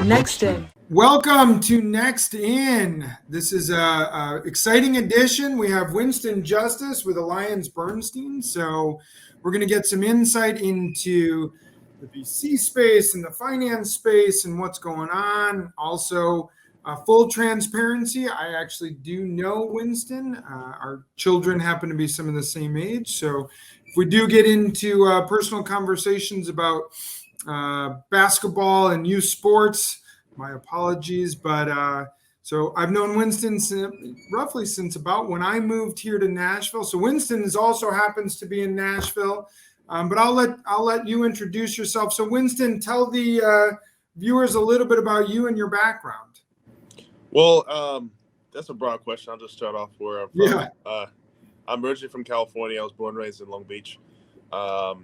Next In. Welcome to Next In. This is a exciting edition. We have Winston Justice with Alliance Bernstein. So we're going to get some insight into the VC space and the finance space and what's going on. Also, full transparency. I actually do know Winston. Our children happen to be some of the same age. So if we do get into personal conversations about basketball and youth sports, my apologies, but so I've known Winston roughly since about when I moved here to Nashville. So Winston also happens to be in Nashville, but I'll let you introduce yourself. So Winston, tell the viewers a little bit about you and your background. Well, that's a broad question. I'll just start off where I'm from. Yeah. I'm originally from California. I was born and raised in Long Beach, I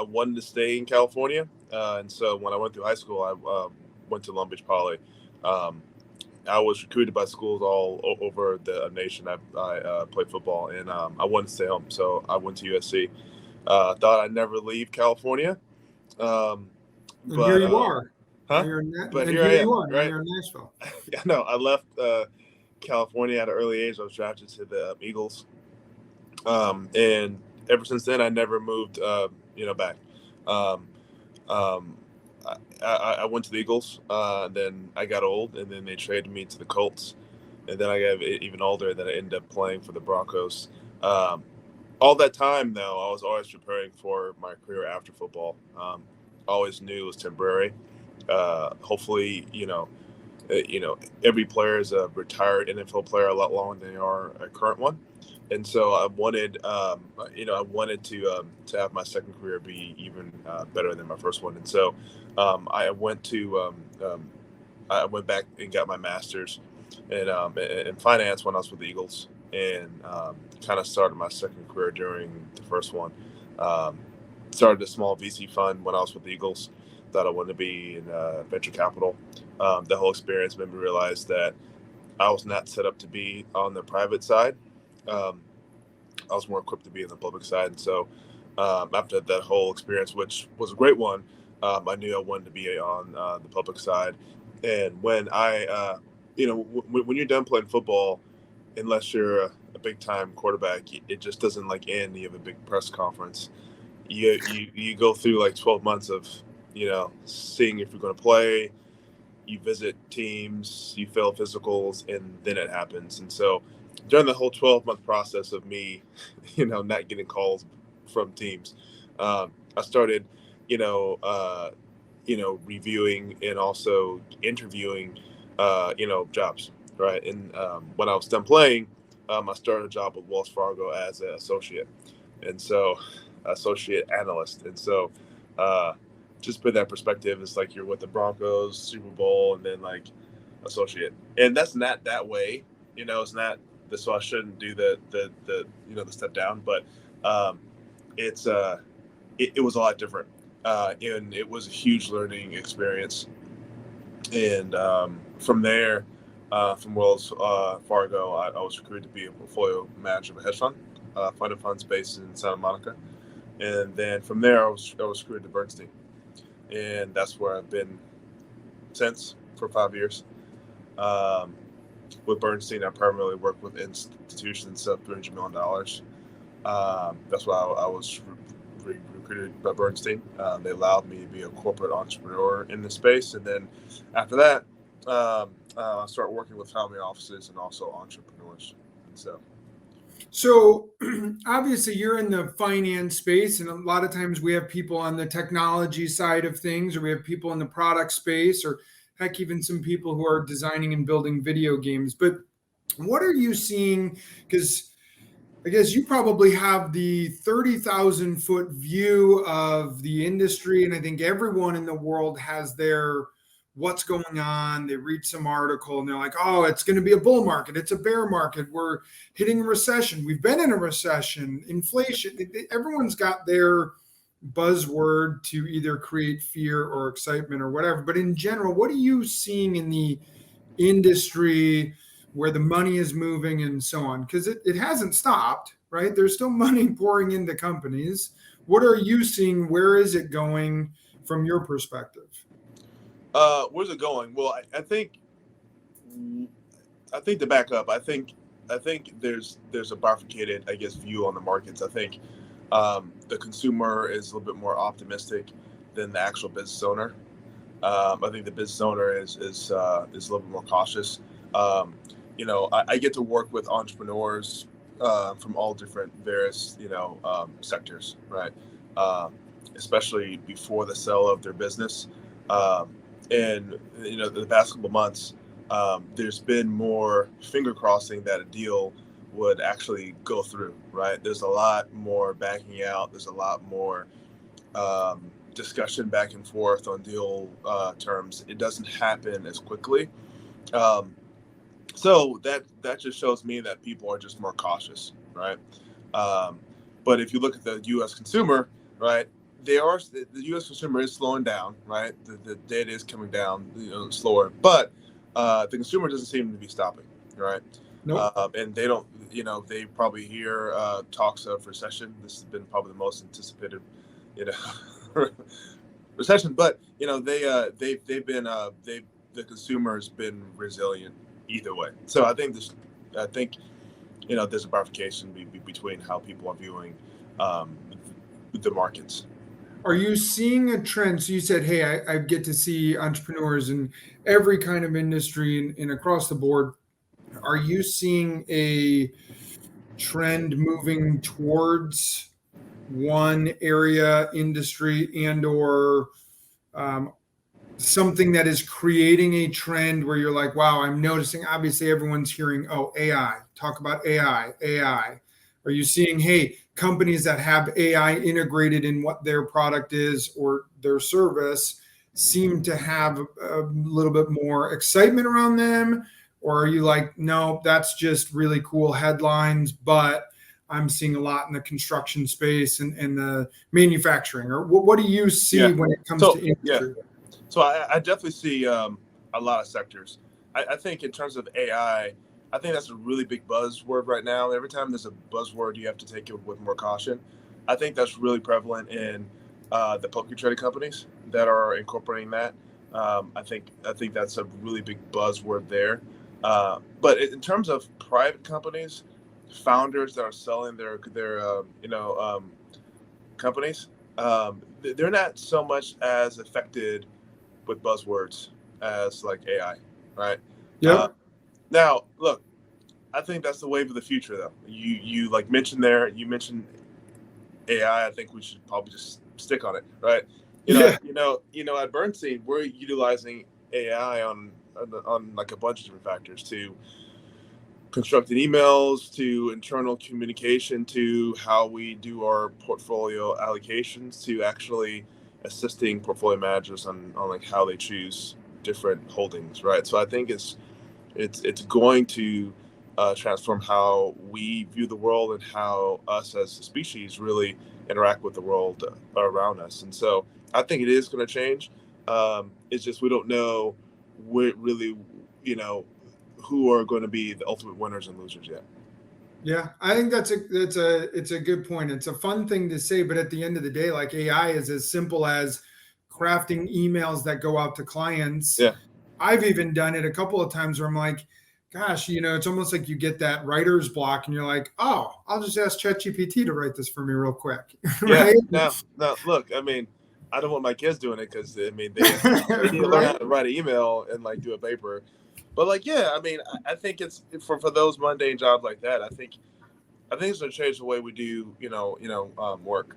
wanted to stay in California. And so when I went through high school, I went to Long Beach Poly. I was recruited by schools all over the nation. I played football, and I wanted to stay home. So I went to USC. Thought I'd never leave California. But here you are. Huh? But here I am, you are. Right? You're in Nashville. Yeah, no, I left California at an early age. I was drafted to the Eagles. And ever since then, I never moved, back. I went to the Eagles, then I got old, and then they traded me to the Colts, and then I got even older, and then I ended up playing for the Broncos. All that time, though, I was always preparing for my career after football. Always knew it was temporary. Hopefully, every player is a retired NFL player a lot longer than they are a current one. And so I wanted, to have my second career be even better than my first one. And so I went back and got my master's in finance when I was with the Eagles, and kind of started my second career during the first one. Started a small VC fund when I was with the Eagles. Thought I wanted to be in venture capital. The whole experience made me realize that I was not set up to be on the private side. I was more equipped to be on the public side. And so after that whole experience, which was a great one, I knew I wanted to be on the public side. And when when you're done playing football, unless you're a big time quarterback, it just doesn't end. You have a big press conference. You go through 12 months of, seeing if you're going to play. You visit teams, you fail physicals, and then it happens. And so during the whole 12-month process of me, not getting calls from teams, I started, reviewing and also interviewing, jobs, right? And when I was done playing, I started a job with Wells Fargo as an associate, and so associate analyst. And so just put that perspective, it's like you're with the Broncos, Super Bowl, and then associate. And that's not that way, it's not. So I shouldn't do the step down, but it was a lot different, and it was a huge learning experience. And from there, from Wells Fargo, I was recruited to be a portfolio manager of a hedge fund, fund of funds based in Santa Monica, and then from there I was recruited to Bernstein, and that's where I've been since for 5 years. With Bernstein, I primarily work with institutions sub $300 million. That's why I was recruited by Bernstein. They allowed me to be a corporate entrepreneur in the space. And then after that, I started working with family offices and also entrepreneurs. So obviously you're in the finance space, and a lot of times we have people on the technology side of things, or we have people in the product space, or heck, even some people who are designing and building video games. But what are you seeing? Because I guess you probably have the 30,000 foot view of the industry. And I think everyone in the world has their what's going on. They read some article and they're like, oh, it's going to be a bull market. It's a bear market. We're hitting a recession. We've been in a recession, inflation. Everyone's got their buzzword to either create fear or excitement or whatever. But in general, what are you seeing in the industry where the money is moving and so on? Because it hasn't stopped, right? There's still money pouring into companies. What are you seeing? Where is it going? from your perspective? Where's it going? Well, I think to back up, I think there's a bifurcated, I guess, view on the markets. I think the consumer is a little bit more optimistic than the actual business owner. I think the business owner is a little bit more cautious. I get to work with entrepreneurs from all different various sectors, right? Especially before the sale of their business, and the past couple months, there's been more finger crossing that a deal would actually go through, right? There's a lot more backing out. There's a lot more discussion back and forth on deal terms. It doesn't happen as quickly. So that just shows me that people are just more cautious, right? But if you look at the U.S. consumer, right, the U.S. consumer is slowing down, right? The data is coming down, slower, but the consumer doesn't seem to be stopping, right? Nope. And they don't, they probably hear talks of recession. This has been probably the most anticipated, recession. But they've been the consumer's been resilient either way. So I think there's a bifurcation between how people are viewing the markets. Are you seeing a trend? So you said, hey, I get to see entrepreneurs in every kind of industry and across the board. Are you seeing a trend moving towards one area, industry, and/or something that is creating a trend where you're like, wow, I'm noticing, obviously everyone's hearing, oh, AI, talk about AI. Are you seeing, hey, companies that have AI integrated in what their product is or their service seem to have a little bit more excitement around them? Or are you like, no, that's just really cool headlines, but I'm seeing a lot in the construction space and the manufacturing? Or what do you see when it comes to industry? Yeah. So I definitely see a lot of sectors. I think in terms of AI, I think that's a really big buzzword right now. Every time there's a buzzword, you have to take it with more caution. I think that's really prevalent in the publicly traded companies that are incorporating that. I think that's a really big buzzword there. But in terms of private companies, founders that are selling their companies, they're not so much as affected with buzzwords as like AI, right? Yep. Now, look, I think that's the wave of the future, though. You like mentioned there. You mentioned AI. I think we should probably just stick on it, right? At Bernstein, we're utilizing AI on like a bunch of different factors, to constructing emails, to internal communication, to how we do our portfolio allocations, to actually assisting portfolio managers on like how they choose different holdings, right? So I think it's going to transform how we view the world and how us as a species really interact with the world around us. And so I think it is going to change. It's just we don't know really, who are going to be the ultimate winners and losers yet. Yeah, I think it's a good point. It's a fun thing to say, but at the end of the day, like AI is as simple as crafting emails that go out to clients. Yeah. I've even done it a couple of times where I'm like, gosh, it's almost like you get that writer's block and you're like, oh, I'll just ask ChatGPT to write this for me real quick. Right? Yeah. Now, look, I mean, I don't want my kids doing it because they need to learn how to write an email and like do a paper. But like, yeah, I mean, I think it's for those mundane jobs like that. I think it's going to change the way we do, work.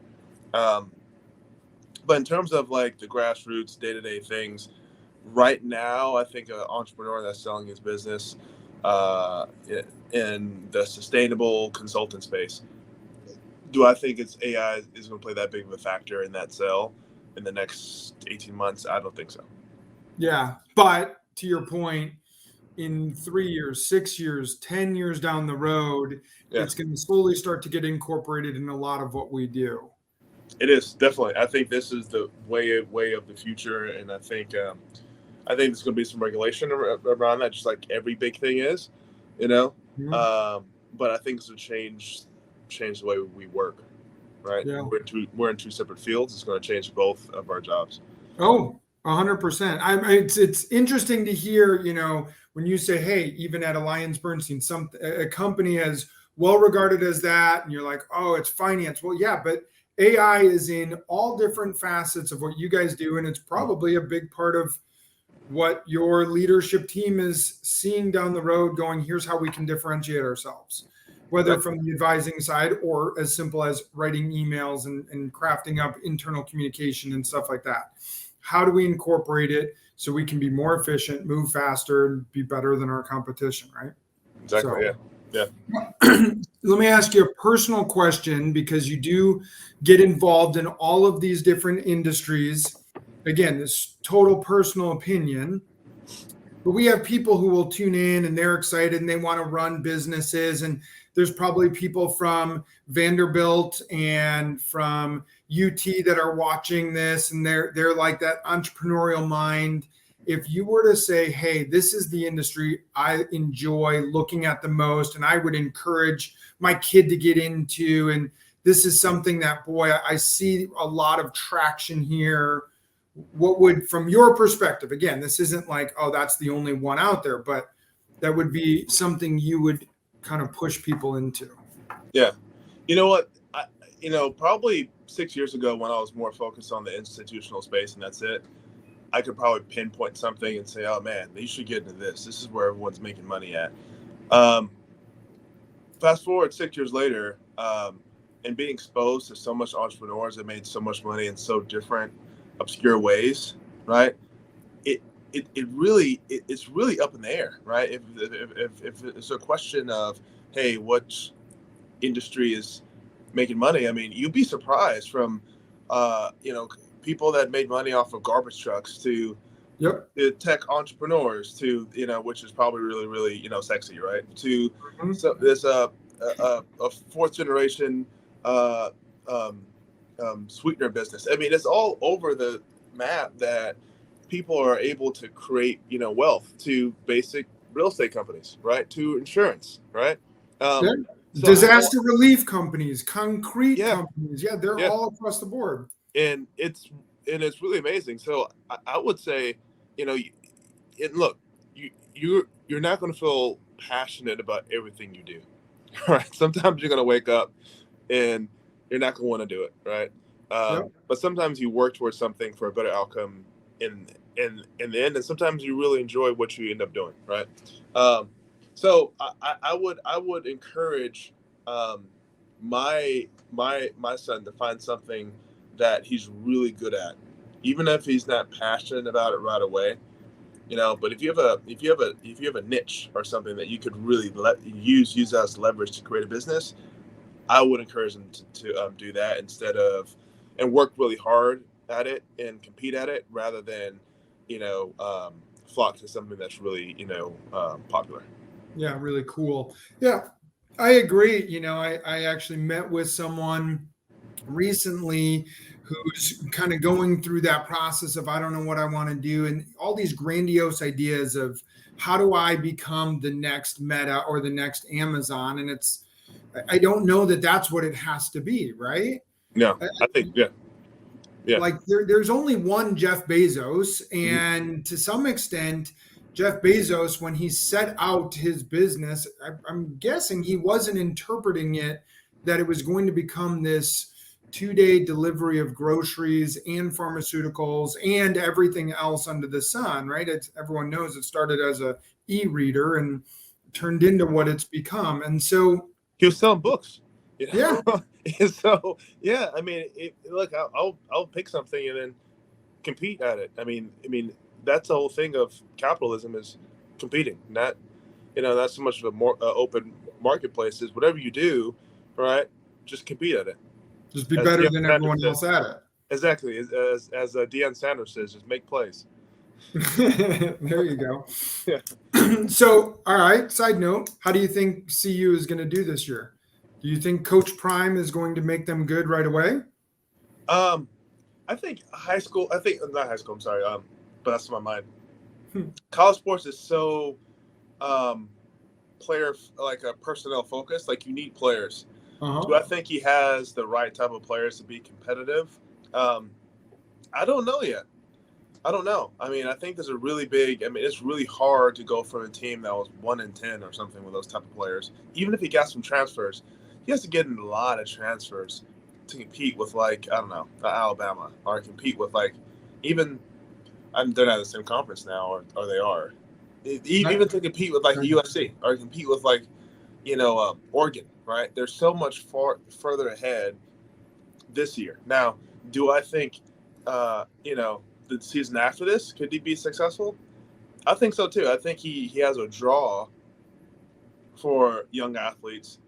But in terms of like the grassroots day-to-day things, right now, I think an entrepreneur that's selling his business in the sustainable consultant space, do I think it's AI is going to play that big of a factor in that sale in the next 18 months? I don't think so. Yeah, but to your point, in 3 years, 6 years, 10 years down the road, it's going to slowly start to get incorporated in a lot of what we do. It is, definitely. I think this is the way of the future, and I think there's going to be some regulation around that, just like every big thing is, Mm-hmm. But I think it's going to change the way we work, right? Yeah. We're in two separate fields. It's going to change both of our jobs. Oh, 100%. It's interesting to hear, when you say, hey, even at Alliance Bernstein, a company as well regarded as that, and you're like, oh, it's finance. Well, yeah, but AI is in all different facets of what you guys do, and it's probably a big part of what your leadership team is seeing down the road, going, here's how we can differentiate ourselves, whether from the advising side or as simple as writing emails and crafting up internal communication and stuff like that. How do we incorporate it so we can be more efficient, move faster, and be better than our competition, right? Exactly. So, Yeah. let me ask you a personal question, because you do get involved in all of these different industries. Again, this total personal opinion, but we have people who will tune in and they're excited and they want to run businesses. And there's probably people from Vanderbilt and from UT that are watching this, and they're like that entrepreneurial mind. If you were to say, hey, this is the industry I enjoy looking at the most, and I would encourage my kid to get into, and this is something that, boy, I see a lot of traction here, what would, from your perspective, again, this isn't like, oh, that's the only one out there, but that would be something you would kind of push people into? Yeah. You know what? Probably 6 years ago, when I was more focused on the institutional space and that's it, I could probably pinpoint something and say, oh man, you should get into this. This is where everyone's making money at. Fast forward 6 years later, and being exposed to so much entrepreneurs that made so much money in so different obscure ways, right? It's really up in the air, right? If it's a question of, hey, what industry is making money? I mean, you'd be surprised from, people that made money off of garbage trucks to tech entrepreneurs to, which is probably really, really, sexy, right? To so there's a fourth generation sweetener business. I mean, it's all over the map that people are able to create, wealth, to basic real estate companies, right? To insurance, right? Yeah. So Disaster relief companies, concrete yeah, companies. Yeah, they're yeah, all across the board. and it's really amazing. So I would say, and look, you're not going to feel passionate about everything you do, right? Sometimes you're going to wake up and you're not going to want to do it, right? Yep. But sometimes you work towards something for a better outcome in the end, and sometimes you really enjoy what you end up doing, right? So I would encourage my son to find something that he's really good at, even if he's not passionate about it right away. But if you have a niche or something that you could really use as leverage to create a business, I would encourage them to do that and work really hard at it and compete at it, rather than flock to something that's really popular. Yeah, really cool. Yeah, I agree. I actually met with someone recently who's kind of going through that process of, I don't know what I want to do, and all these grandiose ideas of how do I become the next Meta or the next Amazon. And I don't know that that's what it has to be, right? Yeah, I think yeah. Like there's only one Jeff Bezos, and to some extent, Jeff Bezos, when he set out his business, I'm guessing he wasn't interpreting it that it was going to become this 2-day delivery of groceries and pharmaceuticals and everything else under the sun, right? Everyone knows it started as a e-reader and turned into what it's become. And so he was selling books. Yeah. So yeah, I mean, look, I'll pick something and then compete at it. I mean, that's the whole thing of capitalism, is competing. Not so much of a more open marketplace. Is whatever you do, right? Just compete at it. Just be better than everyone else at it. Exactly. As Deion Sanders says, just make plays. There you go. Yeah. So, all right. Side note: how do you think CU is going to do this year? Do you think Coach Prime is going to make them good right away? I think high school. I think not high school. I'm sorry. But that's my mind. College sports is so player, like a personnel focused. Like, you need players. Do I think he has the right type of players to be competitive? I don't know yet. I don't know. I mean, I think there's a really big. I mean, it's really hard to go from a team that was 1-10 or something with those type of players. Even if he got some transfers, he has to get in a lot of transfers to compete with, like, I don't know, Alabama, or compete with, like, even. They're not in the same conference now, or they are. Even to compete with, like, USC, or compete with, like, Oregon, right? They're so much further ahead this year. Now, do I think, the season after this, could he be successful? I think so too. I think he has a draw for young athletes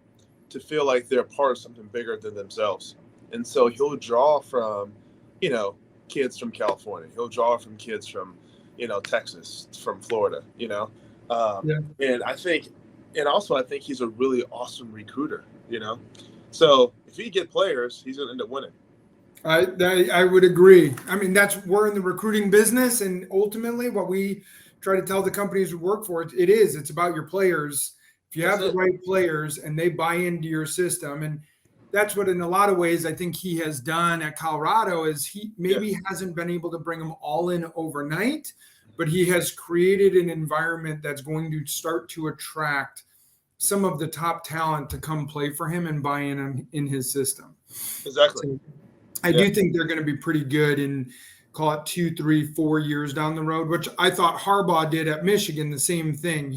to feel like they're part of something bigger than themselves. And so he'll draw from, kids from California. He'll draw from kids from, Texas, from Florida, Yeah. And I think, and also I think he's a really awesome recruiter, So if he get players, he's going to end up winning. I would agree. I mean, we're in the recruiting business, and ultimately, what we try to tell the companies we work for, it's about your players. If you have the right players and they buy into your system, and that's what, in a lot of ways, I think he has done at Colorado, is he maybe hasn't been able to bring them all in overnight, but he has created an environment that's going to start to attract some of the top talent to come play for him and buy in his system. Exactly. So, I do think they're going to be pretty good in, call it 2, 3, 4 years down the road, which I thought Harbaugh did at Michigan, the same thing.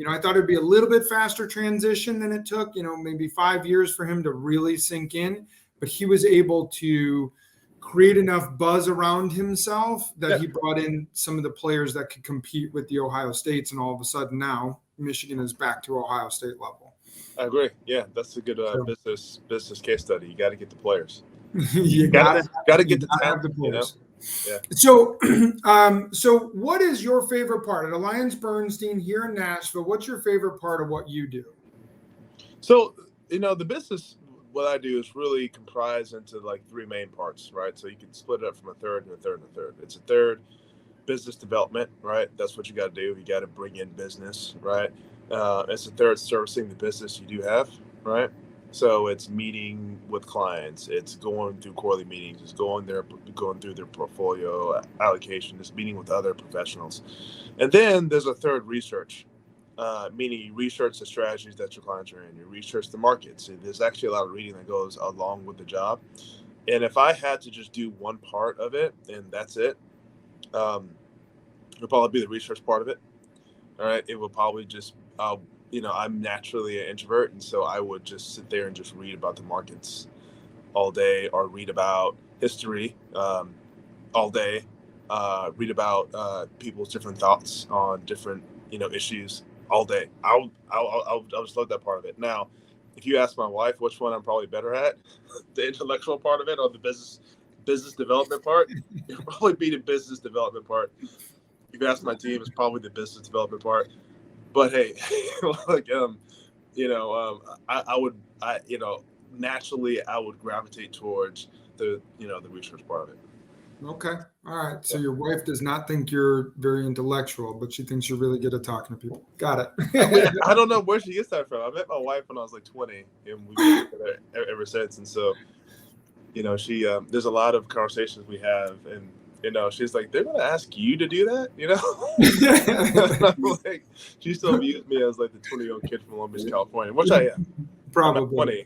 I thought it'd be a little bit faster transition than it took, maybe 5 years for him to really sink in, but he was able to create enough buzz around himself that he brought in some of the players that could compete with the Ohio States. And all of a sudden now Michigan is back to Ohio State level. I agree. Yeah, that's a good business case study. You got to get the players. you got to get the talent. The players. Yeah. So, so what is your favorite part at Alliance Bernstein here in Nashville? What's your favorite part of what you do? So, the business, what I do is really comprised into like 3 main parts, right? So you can split it up from a third and a third and a third. It's a third business development, right? That's what you got to do. You got to bring in business, right? It's a third servicing the business you do have, right? So it's meeting with clients, it's going through quarterly meetings, it's going through their portfolio allocation, it's meeting with other professionals. And then there's a third, research, meaning you research the strategies that your clients are in, you research the markets. And there's actually a lot of reading that goes along with the job. And if I had to just do one part of it, and that's it, it'll probably be the research part of it. All right. It will probably just, I'm naturally an introvert. And so I would just sit there and just read about the markets all day, or read about history all day, read about people's different thoughts on different, issues all day. I'll just love that part of it. Now, if you ask my wife which one I'm probably better at, the intellectual part of it or the business development part, it'll probably be the business development part. If you ask my team, it's probably the business development part. But hey, like, naturally I would gravitate towards the research part of it. Okay. All right. So your wife does not think you're very intellectual, but she thinks you're really good at talking to people. Got it. I don't know where she gets that from. I met my wife when I was like 20, and we've been together ever since. And so, she there's a lot of conversations we have, and she's like, they're going to ask you to do that, I'm like, she still views me as like the 20-year-old kid from Long Beach, California, which I am. Probably.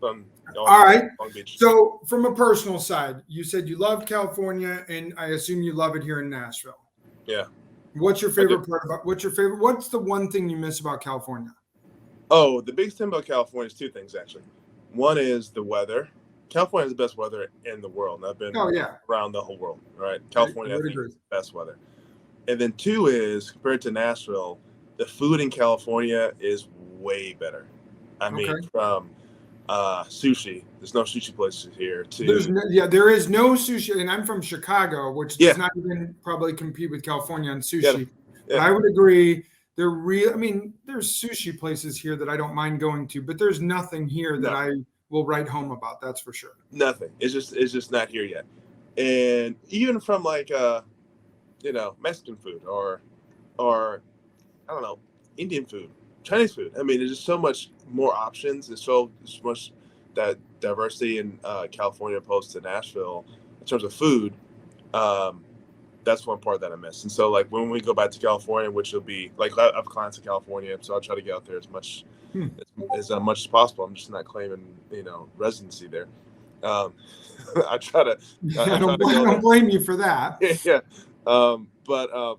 All right. So from a personal side, you said you love California, and I assume you love it here in Nashville. Yeah. What's your favorite part about, what's the one thing you miss about California? Oh, the biggest thing about California is 2 things, actually. One is the weather. California has the best weather in the world. And I've been around the whole world, right? California, I think, is the best weather. And then 2 is, compared to Nashville, the food in California is way better. I mean, from sushi, there's no sushi places here. There is no sushi, and I'm from Chicago, which does not even probably compete with California on sushi. But I would agree, there's sushi places here that I don't mind going to, but there's nothing here that I will write home about. That's for sure. Nothing. It's just not here yet. And even from like Mexican food or I don't know, Indian food, Chinese food. I mean, there's just so much more options. There's so much that diversity in California opposed to Nashville in terms of food, that that's one part that I miss. And so like when we go back to California, which will be like I have clients in California, so I'll try to get out there as much as much as possible. I'm just not claiming residency there. Um, I try to I don't blame you for that. yeah. But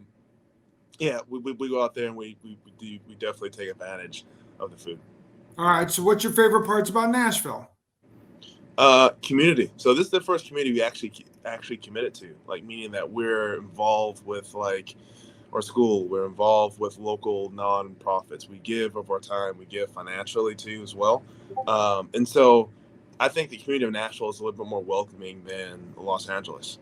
yeah, we go out there and we definitely take advantage of the food. All right. So what's your favorite parts about Nashville? Community. So this is the first community we actually committed to, like meaning that we're involved with like our school, we're involved with local nonprofits. We give of our time, we give financially too as well. And so I think the community of Nashville is a little bit more welcoming than Los Angeles.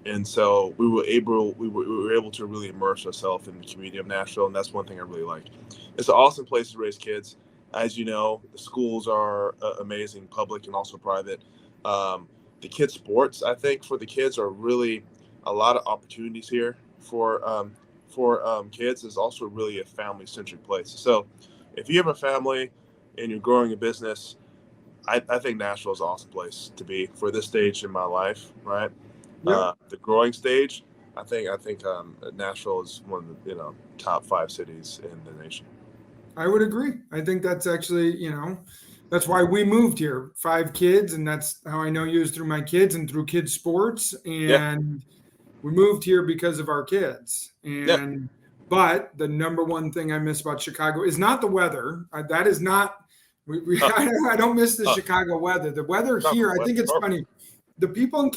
And so we were able to really immerse ourselves in the community of Nashville, and that's one thing I really like. It's an awesome place to raise kids. As you know, the schools are amazing, public and also private. The kids' sports, I think, for the kids are really a lot of opportunities here for kids. Is also really a family-centric place. So if you have a family and you're growing a business, I think Nashville is an awesome place to be for this stage in my life, right? Yep. The growing stage, I think Nashville is one of the top 5 cities in the nation. I would agree. I think that's actually, that's why we moved here. 5 kids, and that's how I know you is through my kids and through kids sports. And we moved here because of our kids. And but the number one thing I miss about Chicago is not the weather. That is not. I don't miss the Chicago weather. The weather here, I think it's funny. The people in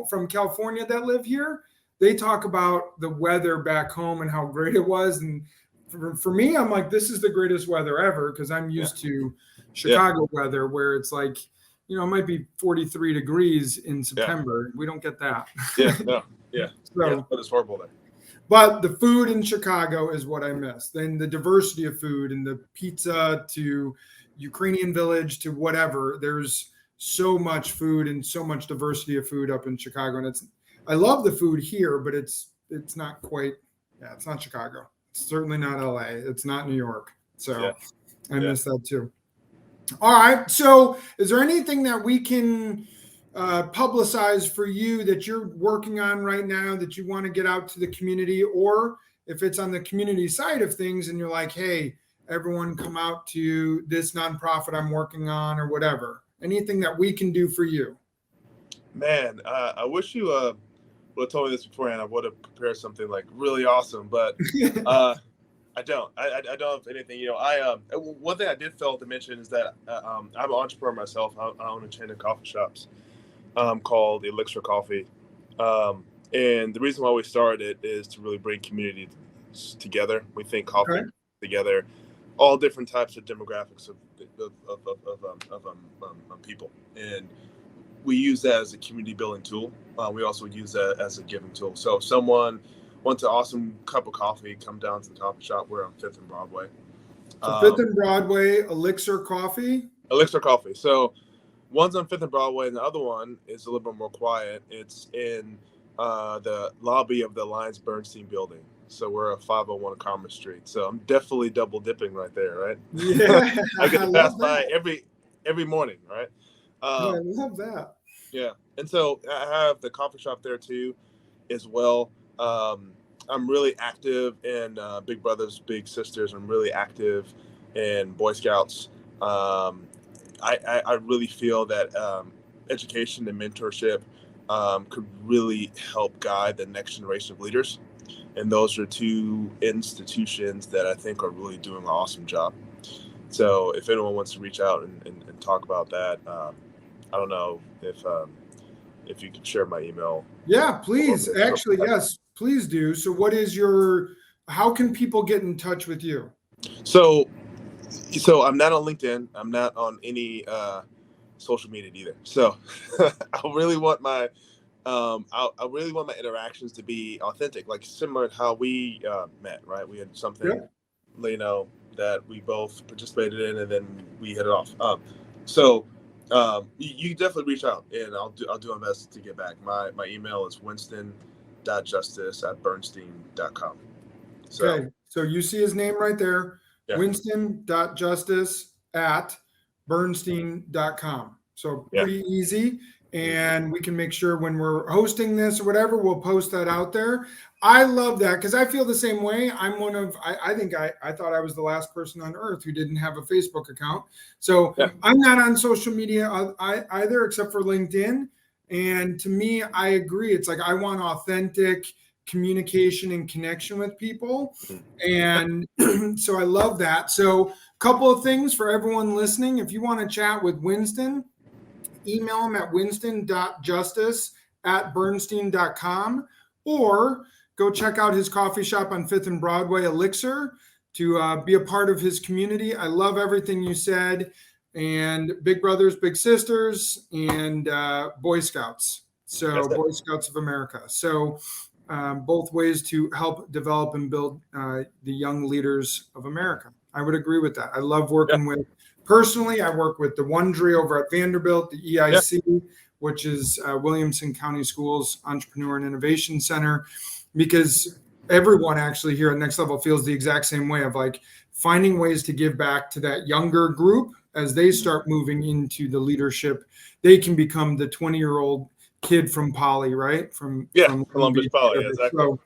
from California that live here, they talk about the weather back home and how great it was. And for me, I'm like, this is the greatest weather ever because I'm used to Chicago weather where it's like, it might be 43 degrees in September. We don't get that. So it's horrible there. But the food in Chicago is what I miss. Then the diversity of food and the pizza to Ukrainian village to whatever. There's so much food and so much diversity of food up in Chicago. And I love the food here, but it's not quite, it's not Chicago. It's certainly not LA. It's not New York. So I miss that too. All right. So is there anything that we can publicize for you that you're working on right now that you want to get out to the community? Or if it's on the community side of things and you're like, hey, everyone come out to this nonprofit I'm working on or whatever. Anything that we can do for you? Man, I wish you would have told me this beforehand. I would have prepared something like really awesome, but I don't. I don't have anything. One thing I did fail to mention is that I'm an entrepreneur myself. I own a chain of coffee shops called Elixir Coffee, and the reason why we started it is to really bring community together. We think coffee together all different types of demographics of people, and we use that as a community building tool. We also use that as a giving tool. So if someone wants an awesome cup of coffee, come down to the coffee shop. We're on 5th and Broadway. So 5th and Broadway, Elixir Coffee? Elixir Coffee. So one's on 5th and Broadway, and the other one is a little bit more quiet. It's in the lobby of the Alliance Bernstein building. So we're at 501 Commerce Street. So I'm definitely double dipping right there, right? Yeah. I get to pass by every morning, right? I love that. Yeah. And so I have the coffee shop there too as well. I'm really active in Big Brothers, Big Sisters. I'm really active in Boy Scouts. I really feel that education and mentorship could really help guide the next generation of leaders. And those are 2 institutions that I think are really doing an awesome job. So if anyone wants to reach out and talk about that, I don't know if you could share my email. Yeah, please. Actually, yes, please do. So how can people get in touch with you? So I'm not on LinkedIn. I'm not on any social media either. So I really want my I really want my interactions to be authentic, like similar to how we met, right? We had something, that we both participated in, and then we hit it off. So you definitely reach out, and I'll do my best to get back. My email is winston.justice@bernstein.com. Okay, so you see his name right there, winston.justice@bernstein.com. So pretty easy. and we can make sure when we're hosting this or whatever, we'll post that out there. I love that because I feel the same way. I'm one of, I think I thought I was the last person on earth who didn't have a Facebook account. So I'm not on social media either, except for LinkedIn. And to me, I agree. It's like I want authentic communication and connection with people. And so I love that. So a couple of things for everyone listening. If you want to chat with Winston, email him at winston.justice@bernstein.com, or go check out his coffee shop on 5th and Broadway, Elixir, to be a part of his community. I love everything you said. And Big Brothers, Big Sisters, and Boy Scouts. So Boy Scouts of America. So both ways to help develop and build the young leaders of America. I would agree with that. I love working with, personally, I work with the Wondry over at Vanderbilt, the EIC, which is Williamson County Schools Entrepreneur and Innovation Center, because everyone actually here at Next Level feels the exact same way of like finding ways to give back to that younger group as they start moving into the leadership. They can become the 20-year-old kid from Poly, right? From Columbus Poly, exactly. So,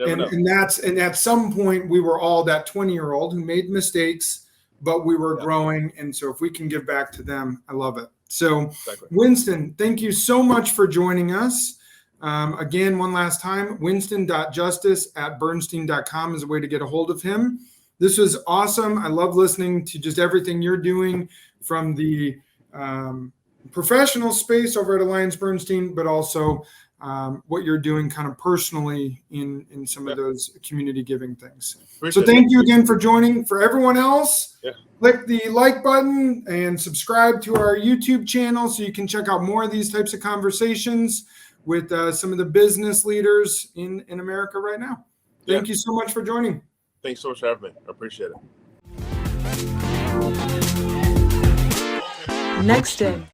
and at some point we were all that 20-year-old who made mistakes, but we were growing. And so if we can give back to them, I love it. So Winston, thank you so much for joining us. Again, one last time, winston.justice@bernstein.com is a way to get a hold of him. This was awesome. I love listening to just everything you're doing from the professional space over at Alliance Bernstein, but also what you're doing kind of personally in some of those community giving things. So thank you again for joining. For everyone else, click the like button and subscribe to our YouTube channel so you can check out more of these types of conversations with some of the business leaders in America right now. Thank you so much for joining. Thanks so much for having me. I appreciate it. Next In.